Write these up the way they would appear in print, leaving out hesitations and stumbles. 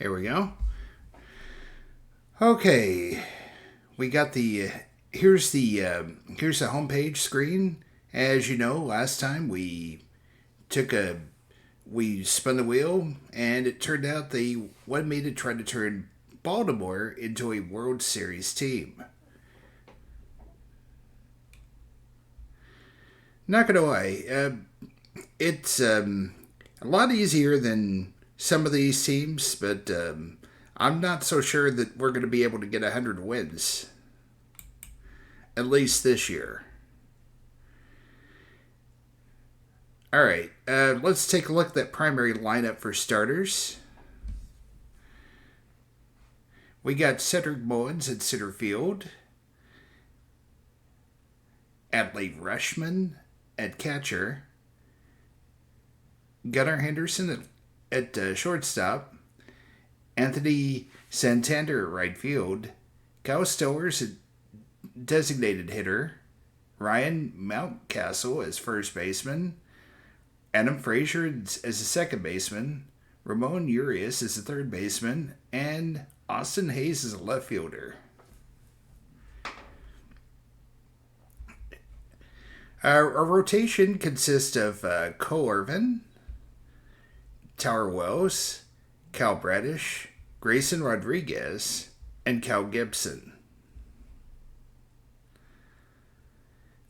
Here we go. Okay, we got the here's the homepage screen. As you know, last time took a we spun the wheel, and it turned out they wanted me to try to turn Baltimore into a World Series team. Not gonna lie, it's a lot easier than some of these teams, but I'm not so sure that we're going to be able to get 100 wins, at least this year. All right, let's take a look at that primary lineup for starters. We got Cedric Mullins at center field, Adley Rushman at catcher, Gunnar Henderson at shortstop, Anthony Santander at right field, Kyle Stowers at designated hitter, Ryan Mountcastle as first baseman, Adam Frazier as a second baseman, Ramon Urias as a third baseman, and Austin Hayes as a left fielder. Our rotation consists of Cole Irvin, Tower Wells, Cal Bradish, Grayson Rodriguez, and Cal Gibson.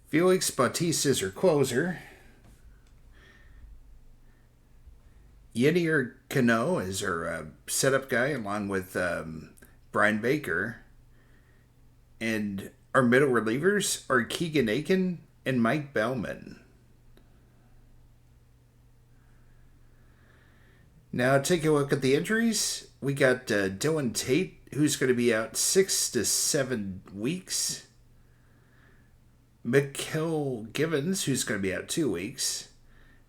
Felix Bautista is our closer. Yenier Cano is our setup guy, along with Brian Baker. And our middle relievers are Keegan Aiken and Mike Bellman. Now, take a look at the injuries. We got Dylan Tate, who's going to be out 6 to 7 weeks. Mikhail Givens, who's going to be out 2 weeks.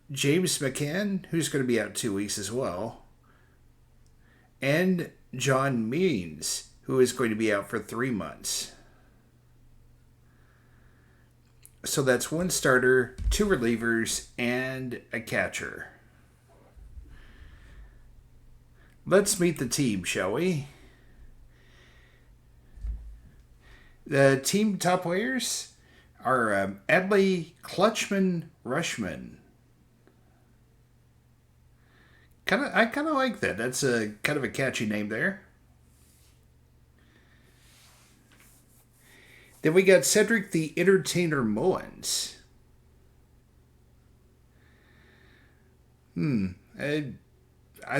James McCann, who's going to be out 2 weeks as well. And John Means, who is going to be out for 3 months. So that's one starter, 2 relievers, and a catcher. Let's meet the team, shall we? The team top players are Adley Clutchman Rushman. I kind of like that. That's a kind of a catchy name there. Then we got Cedric the Entertainer Mullins.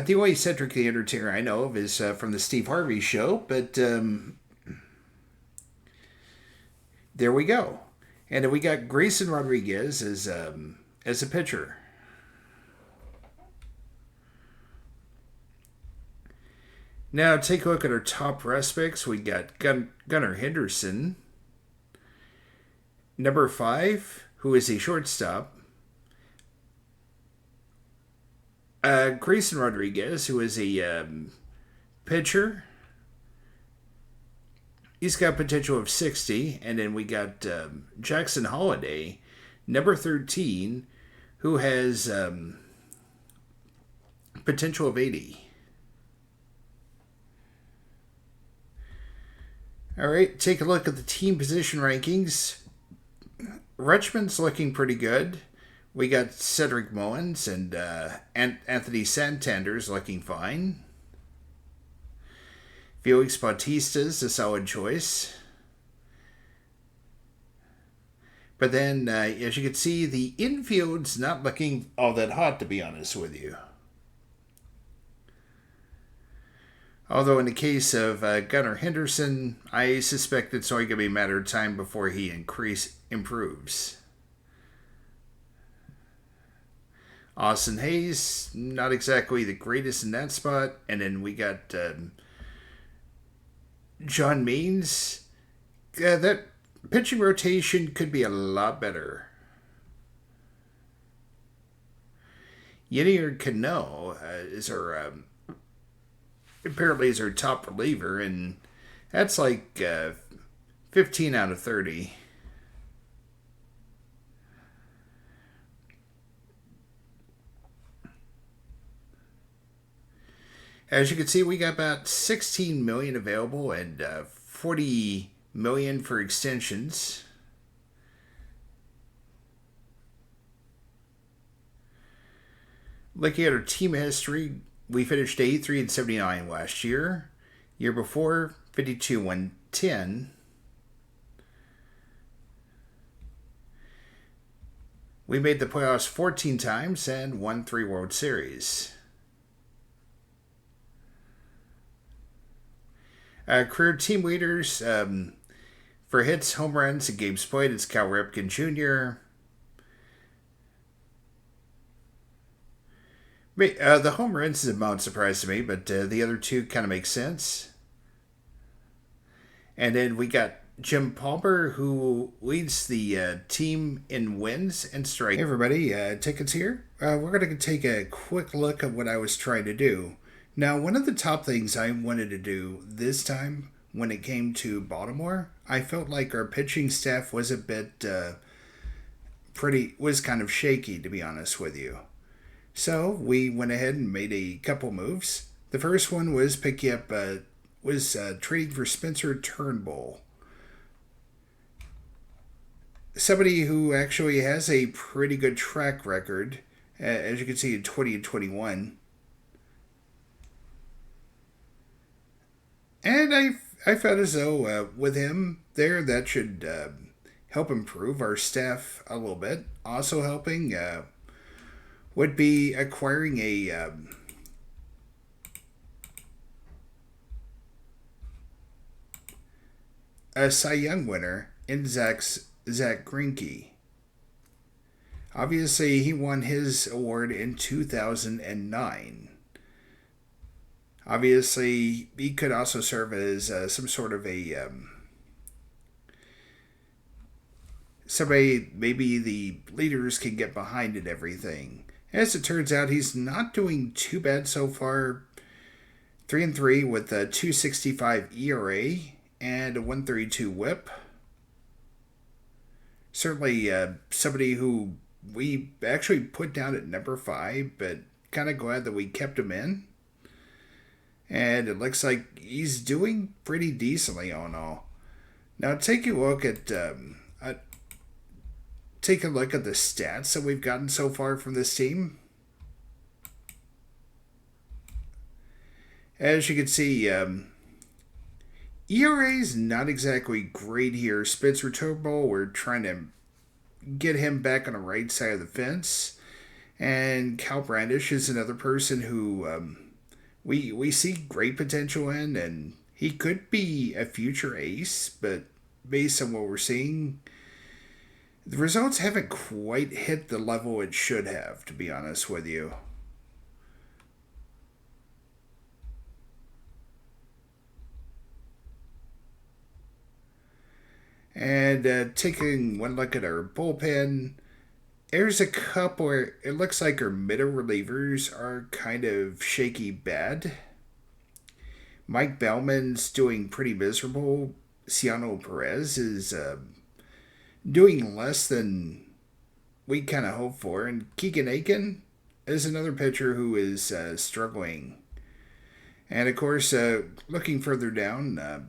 The only Cedric the Entertainer I know of is from the Steve Harvey show, but there we go. And then we got Grayson Rodriguez as a pitcher. Now take a look at our top prospects. We got Gunnar Henderson, number 5, who is a shortstop. Grayson Rodriguez, who is a pitcher. He's got potential of 60. And then we got Jackson Holiday, number 13, who has potential of 80. All right, take a look at the team position rankings. Richmond's looking pretty good. We got Cedric Mullins and Anthony Santander's looking fine. Felix Bautista's a solid choice. But then, as you can see, the infield's not looking all that hot, to be honest with you. Although in the case of Gunnar Henderson, I suspect it's only going to be a matter of time before he improves. Austin Hayes, not exactly the greatest in that spot. And then we got John Means. That pitching rotation could be a lot better. Yenier Cano is our apparently is our top reliever, and that's like 15 out of 30. As you can see, we got about 16 million available and 40 million for extensions. Looking at our team history, we finished 83 and 79 last year. Year before, 52 and 10. We made the playoffs 14 times and won 3 World Series. Career team leaders for hits, home runs, and games played, it's Cal Ripken Jr. The home runs is a mild surprise to me, but the other two kind of make sense. And then we got Jim Palmer, who leads the team in wins and strikes. Hey everybody, Tickets here. We're going to take a quick look at what I was trying to do. Now, one of the top things I wanted to do this time when it came to Baltimore, I felt like our pitching staff was a bit was kind of shaky, to be honest with you. So we went ahead and made a couple moves. The first one was trading for Spencer Turnbull, somebody who actually has a pretty good track record, as you can see in 20 and 21. And I felt as though with him there, that should help improve our staff a little bit. Also helping would be acquiring a Cy Young winner in Zach Greinke. Obviously, he won his award in 2009. Obviously, he could also serve as some sort of somebody maybe the leaders can get behind and everything. As it turns out, he's not doing too bad so far. 3-3 with a 2.65 ERA and a 1.32 WHIP. Certainly somebody who we actually put down at number 5, but kind of glad that we kept him in. And it looks like he's doing pretty decently all in all. Now take a look at the stats that we've gotten so far from this team. As you can see, ERA is not exactly great here. Spencer Turnbull, we're trying to get him back on the right side of the fence. And Cal Brandish is another person who we see great potential in, and he could be a future ace, but based on what we're seeing, the results haven't quite hit the level it should have, to be honest with you. And taking one look at our bullpen, there's a couple where it looks like our middle relievers are kind of shaky bad. Mike Bellman's doing pretty miserable. Ciano Perez is doing less than we kind of hoped for. And Keegan Aiken is another pitcher who is struggling. And of course, looking further down,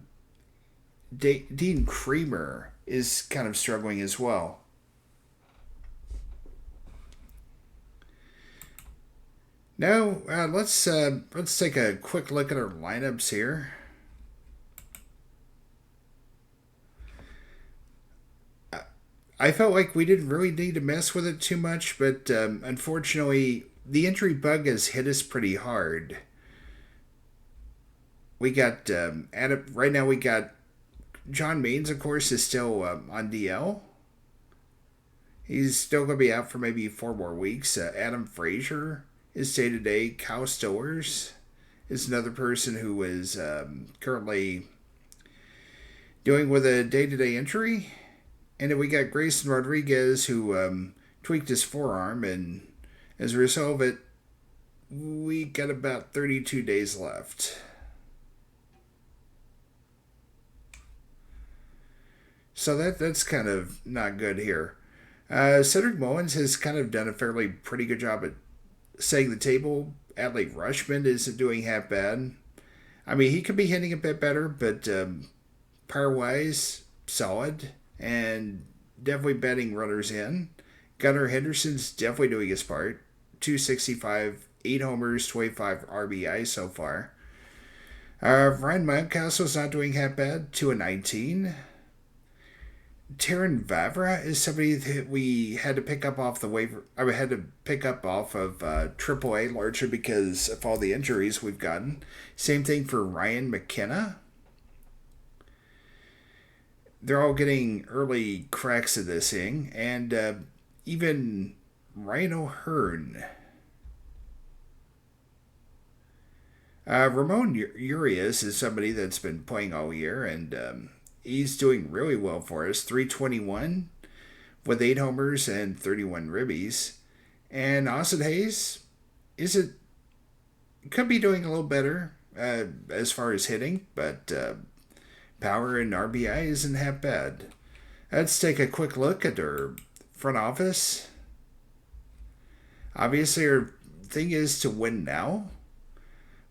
Dean Creamer is kind of struggling as well. Now, let's take a quick look at our lineups here. I felt like we didn't really need to mess with it too much, but unfortunately, the injury bug has hit us pretty hard. We got right now. We got John Maines, of course, is still on DL. He's still going to be out for maybe 4 more weeks. Adam Frazier is day to day. Kyle Stowers is another person who is currently dealing with a day to day injury. And then we got Grayson Rodriguez, who tweaked his forearm, and as a result of it, we got about 32 days left. So that's kind of not good here. Cedric Mullins has kind of done a pretty good job at setting the table. Adley Rushman isn't doing half bad. I mean, he could be hitting a bit better, but power wise, solid. And definitely betting runners in. Gunnar Henderson's definitely doing his part. 265, 8 homers, 25 RBI so far. Ryan Mountcastle's not doing half bad, 2-19. Taryn Vavra is somebody that we had to pick up off the waiver. I had to pick up off of AAA largely because of all the injuries we've gotten. Same thing for Ryan McKenna. They're all getting early cracks of this thing, and even Ryan O'Hearn. Ramon Urias is somebody that's been playing all year, and he's doing really well for us. 321 with 8 homers and 31 ribbies. And Austin Hayes could be doing a little better as far as hitting, but power and RBI isn't half bad. Let's take a quick look at our front office. Obviously, our thing is to win now.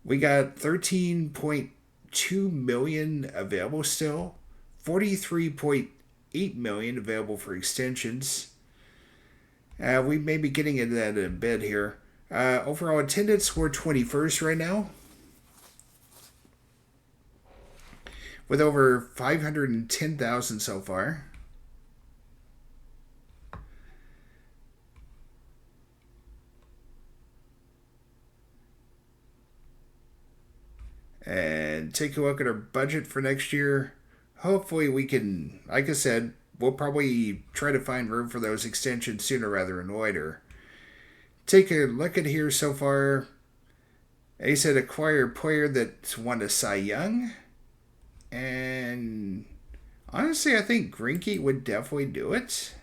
We got 13.2 million available still, 43.8 million available for extensions. We may be getting into that in a bit here. Overall attendance, we're 21st right now, with over 510,000 so far. And take a look at our budget for next year. Hopefully we can, like I said, we'll probably try to find room for those extensions sooner rather than later. Take a look at here so far. They said acquire a player that's won a Cy Young. And honestly, I think Greinke would definitely do it.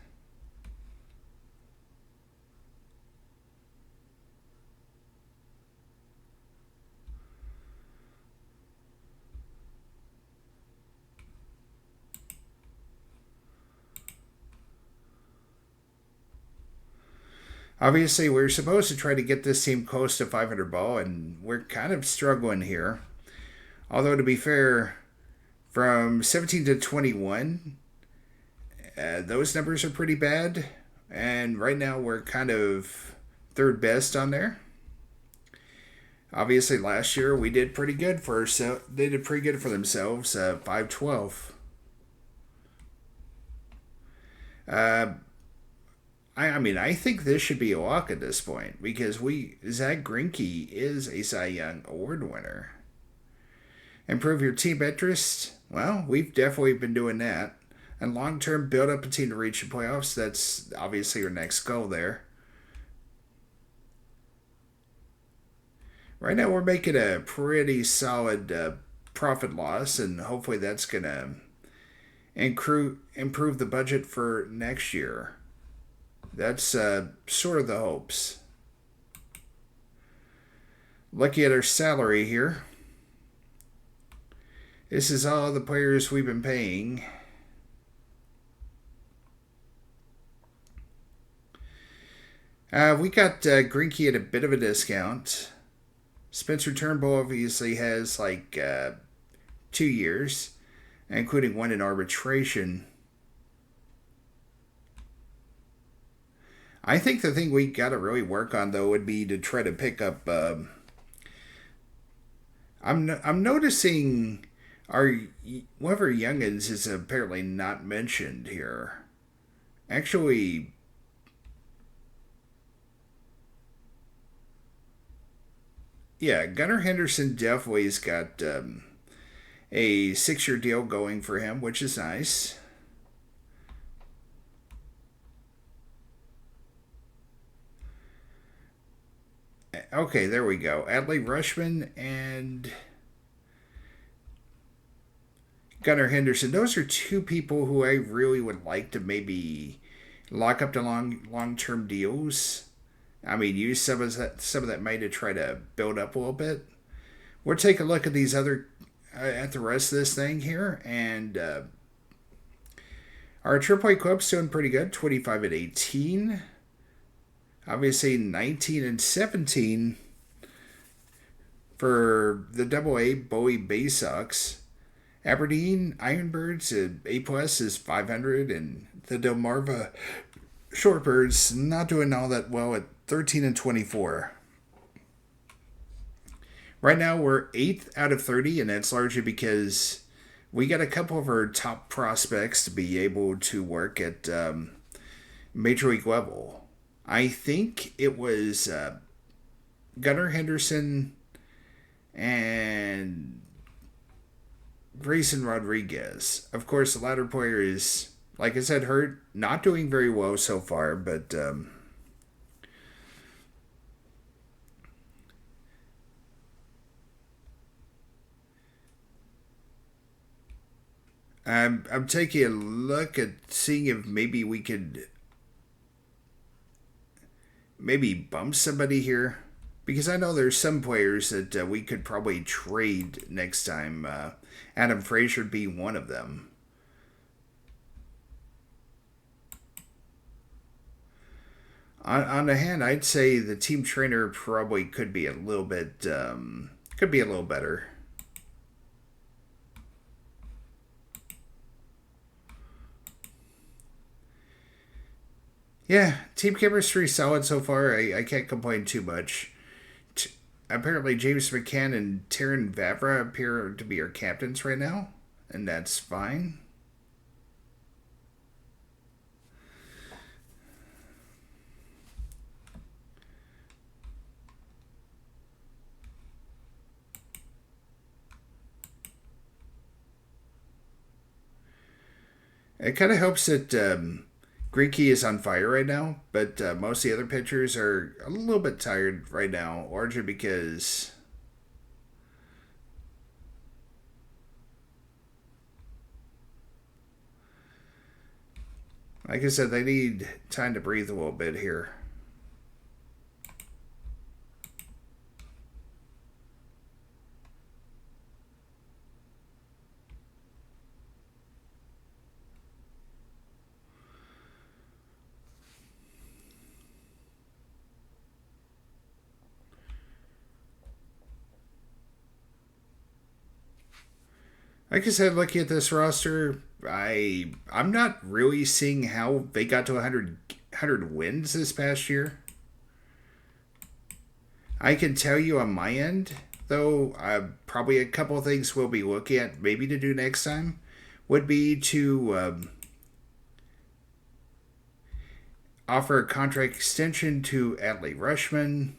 Obviously, we're supposed to try to get this team close to 500 ball, and we're kind of struggling here. Although, to be fair, from 17 to 21, those numbers are pretty bad. And right now, we're kind of third best on there. Obviously, last year we did pretty good for ourselves. They did pretty good for themselves. 512. Uh, I mean, I think this should be a walk at this point because Zach Greinke is a Cy Young Award winner. Improve your team interest. Well, we've definitely been doing that. And long term, build up a team to reach the playoffs. That's obviously your next goal there. Right now, we're making a pretty solid profit loss, and hopefully that's going to improve the budget for next year. That's sort of the hopes. Looking at our salary here. This is all the players we've been paying. We got Greinke at a bit of a discount. Spencer Turnbull obviously has like 2 years, including one in arbitration. I think the thing we got to really work on, though, would be to try to pick up. I'm noticing our one of our youngins is apparently not mentioned here. Actually, yeah, Gunnar Henderson definitely has got a 6-year deal going for him, which is nice. Okay, there we go. Adley Rushman and Gunnar Henderson. Those are 2 people who I really would like to maybe lock up to long term deals. I mean, use some of that money to try to build up a little bit. We'll take a look at these other at the rest of this thing here, and our AAA club's doing pretty good. 25-18. Obviously, 19 and 17 for the Double A Bowie Bay Sox. Aberdeen Ironbirds A plus is 500, and the Delmarva Shortbirds not doing all that well at 13 and 24. Right now we're 8th out of 30, and that's largely because we got a couple of our top prospects to be able to work at Major League level. I think it was Gunnar Henderson and Grayson Rodriguez. Of course, the latter player is, like I said, hurt, not doing very well so far, but I'm taking a look at seeing if maybe we could maybe bump somebody here, because I know there's some players that we could probably trade next time. Adam Frazier would be one of them. On the hand, I'd say the team trainer probably could be a little bit could be a little better. Yeah, team chemistry solid so far. I can't complain too much. Apparently, James McCann and Taryn Vavra appear to be our captains right now, and that's fine. It kind of helps that Greinke is on fire right now, but most of the other pitchers are a little bit tired right now, largely because, like I said, they need time to breathe a little bit here. Like I said, looking at this roster, I'm not really seeing how they got to 100 wins this past year. I can tell you on my end, though, probably a couple of things we'll be looking at maybe to do next time would be to offer a contract extension to Adley Rushman.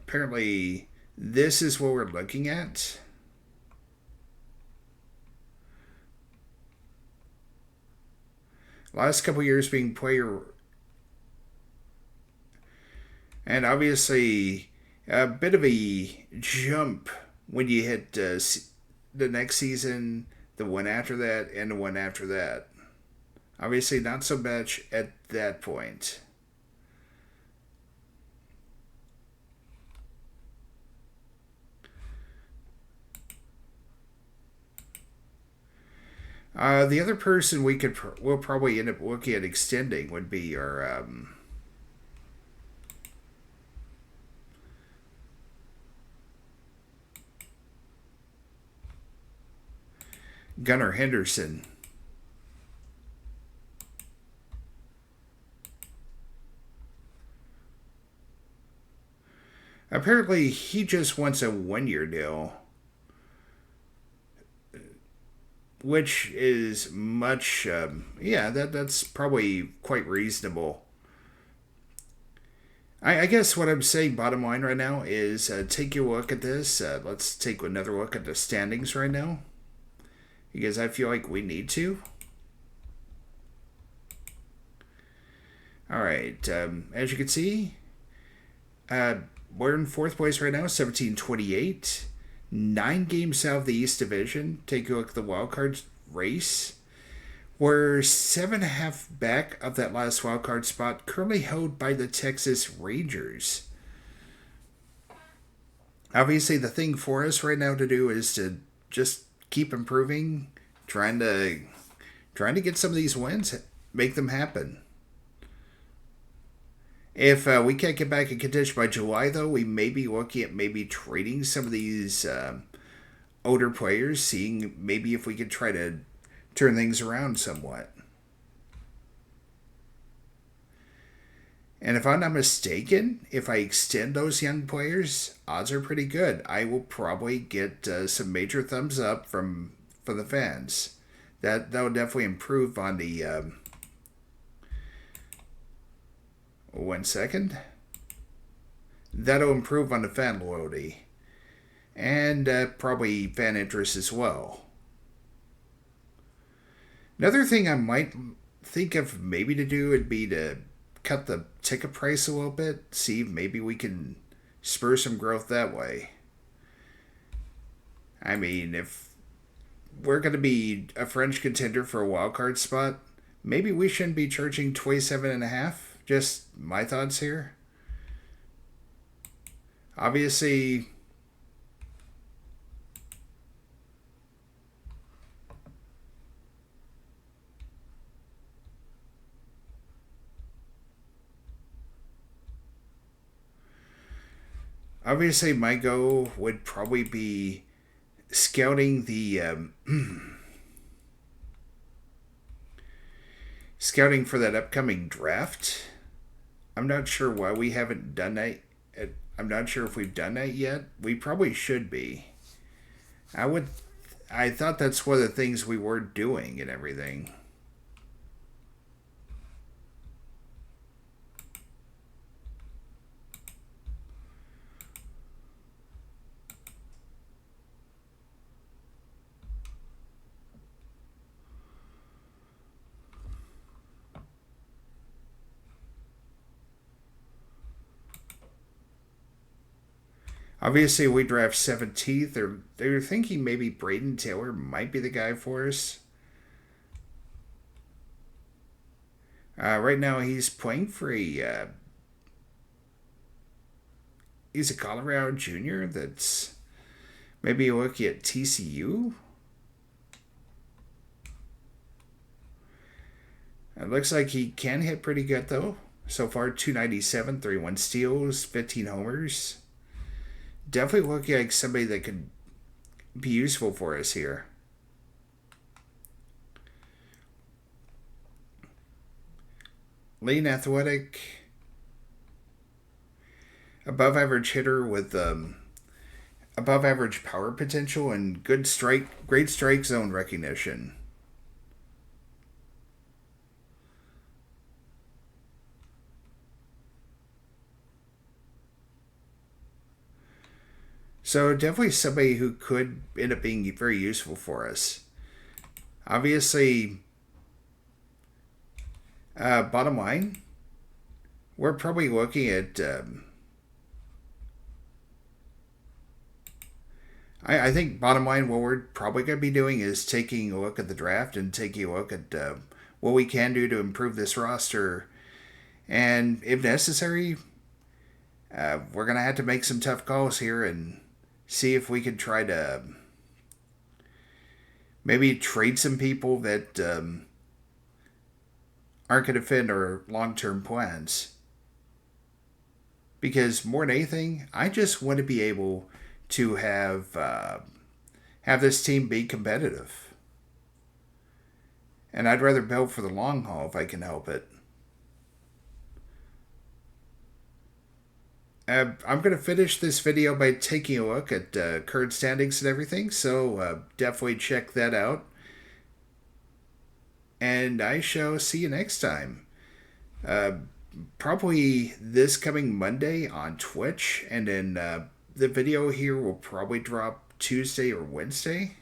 Apparently, this is what we're looking at. Last couple years being player, and obviously a bit of a jump when you hit the next season, the one after that, and the one after that. Obviously, not so much at that point. The other person we'll probably end up looking at extending would be our Gunnar Henderson. Apparently, he just wants a 1 year deal, which is much. Yeah, that's probably quite reasonable. I guess what I'm saying, bottom line right now, is take a look at this. Let's take another look at the standings right now, because I feel like we need to. All right, as you can see, uh, we're in fourth place right now, 17-28. 9 games out of the East Division. Take a look at the wild card race. We're 7.5 back of that last wild card spot, currently held by the Texas Rangers. Obviously, the thing for us right now to do is to just keep improving, trying to get some of these wins, make them happen. If we can't get back in contention by July, though, we may be looking at maybe trading some of these older players, seeing maybe if we could try to turn things around somewhat. And if I'm not mistaken, if I extend those young players, odds are pretty good. I will probably get some major thumbs up from the fans. That will definitely improve on the. 1 second. That'll improve on the fan loyalty and probably fan interest as well. Another thing I might think of maybe to do would be to cut the ticket price a little bit, see if maybe we can spur some growth that way. I mean, if we're going to be a French contender for a wild card spot, maybe we shouldn't be charging 27.5. Just my thoughts here. Obviously, my goal would probably be scouting the scouting for that upcoming draft. I'm not sure why we haven't done that. I'm not sure if we've done that yet. We probably should be. I thought that's one of the things we were doing and everything. Obviously, we draft 17th. They're thinking maybe Braden Taylor might be the guy for us. Right now, he's playing for a. He's a Colorado junior that's maybe looking at TCU. It looks like he can hit pretty good, though. So far, 297, 31 steals, 15 homers. Definitely looking like somebody that could be useful for us here. Lean, athletic, above average hitter with above average power potential and great strike zone recognition. So definitely somebody who could end up being very useful for us. Obviously, bottom line, we're probably looking at. I think bottom line, what we're probably going to be doing is taking a look at the draft and taking a look at what we can do to improve this roster, and if necessary, we're going to have to make some tough calls here and see if we could try to maybe trade some people that aren't going to fit our long-term plans. Because more than anything, I just want to be able to have this team be competitive, and I'd rather build for the long haul if I can help it. I'm going to finish this video by taking a look at current standings and everything, so definitely check that out. And I shall see you next time. Probably this coming Monday on Twitch, and then the video here will probably drop Tuesday or Wednesday.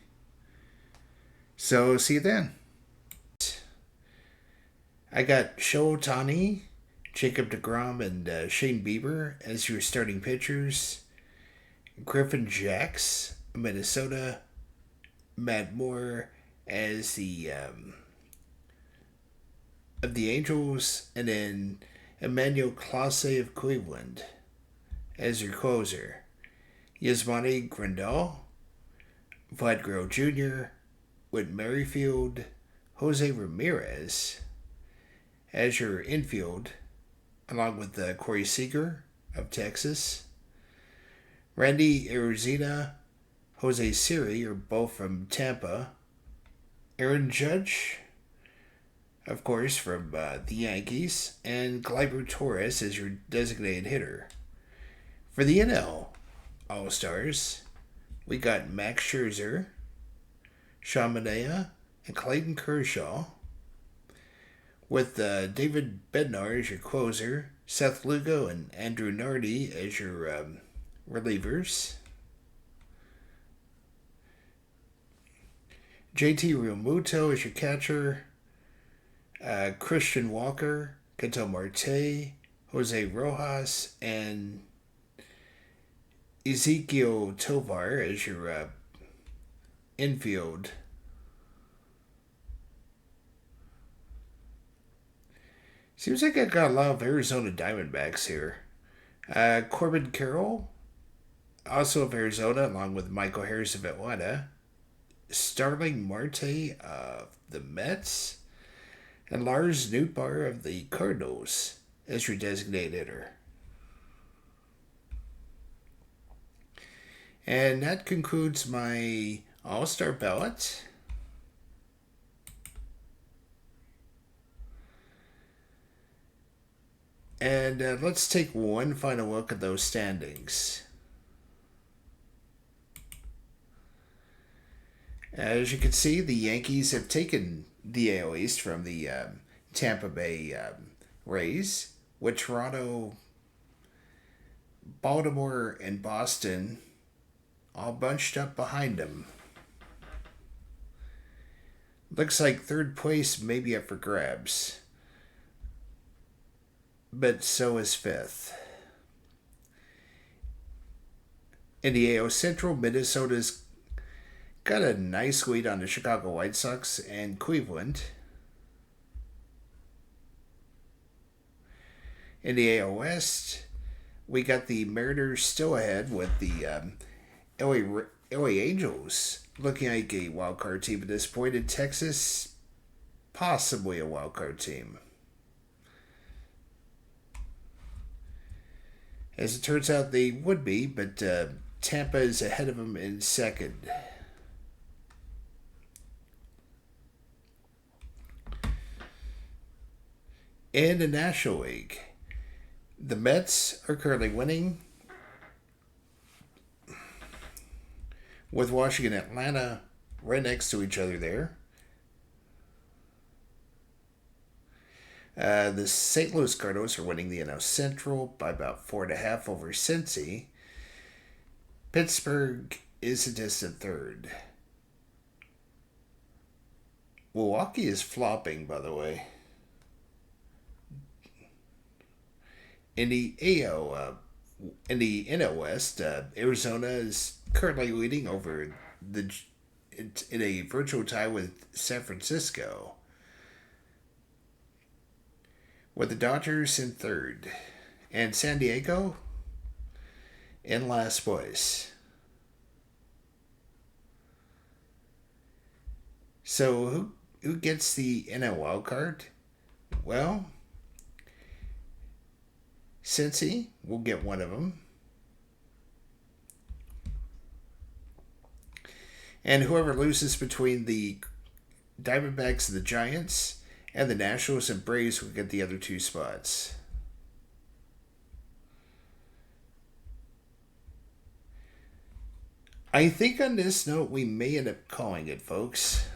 So see you then. I got Shohei Ohtani, Jacob deGrom, and Shane Bieber as your starting pitchers. Griffin Jax, Minnesota. Matt Moore as the of the Angels, and then Emmanuel Clase of Cleveland as your closer. Yasmani Grandal, Vlad Guerrero Jr., Whit Merrifield, Jose Ramirez as your infield, along with Corey Seager of Texas. Randy Arozarena, Jose Siri are both from Tampa. Aaron Judge, of course, from the Yankees. And Gleyber Torres is your designated hitter. For the NL All-Stars, we got Max Scherzer, Sean Manaea, and Clayton Kershaw. With David Bednar as your closer, Seth Lugo and Andrew Nardi as your relievers. JT Realmuto as your catcher. Christian Walker, Ketel Marte, Jose Rojas, and Ezequiel Tovar as your infield. Seems like I got a lot of Arizona Diamondbacks here. Corbin Carroll, also of Arizona, along with Michael Harris of Atlanta. Starling Marte of the Mets. And Lars Nootbaar of the Cardinals as your designated hitter. And that concludes my All-Star ballot. And let's take one final look at those standings. As you can see, the Yankees have taken the AL East from the Tampa Bay Rays, with Toronto, Baltimore, and Boston all bunched up behind them. Looks like third place may be up for grabs, but so is fifth. In the AL Central, Minnesota's got a nice lead on the Chicago White Sox and Cleveland. In the AL West, we got the Mariners still ahead with the LA Angels looking like a wild card team at this point. In Texas, possibly a wild card team. As it turns out, they would be, but Tampa is ahead of them in second. In the National League, the Mets are currently winning, with Washington and Atlanta right next to each other there. The St. Louis Cardinals are winning the NL Central by about 4.5 over Cincy. Pittsburgh is a distant third. Milwaukee is flopping, by the way. In the NL West, Arizona is currently leading over in a virtual tie with San Francisco, with the Dodgers in third, and San Diego in last place. So who gets the NL wild card? Well, Cincy will get one of them. And whoever loses between the Diamondbacks and the Giants and the Nationals and Braves will get the other two spots. I think on this note, we may end up calling it, folks.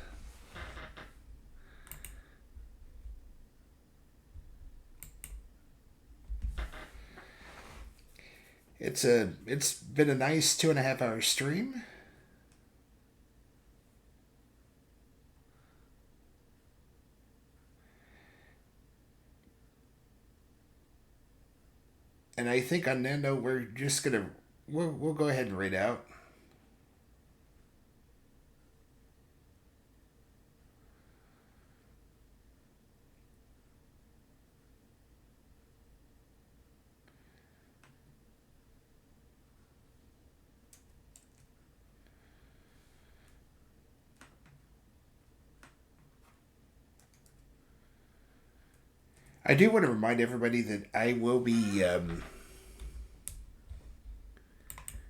It's been a nice 2.5 hour stream. And I think on that note, we're just we'll go ahead and read out. I do want to remind everybody that I will be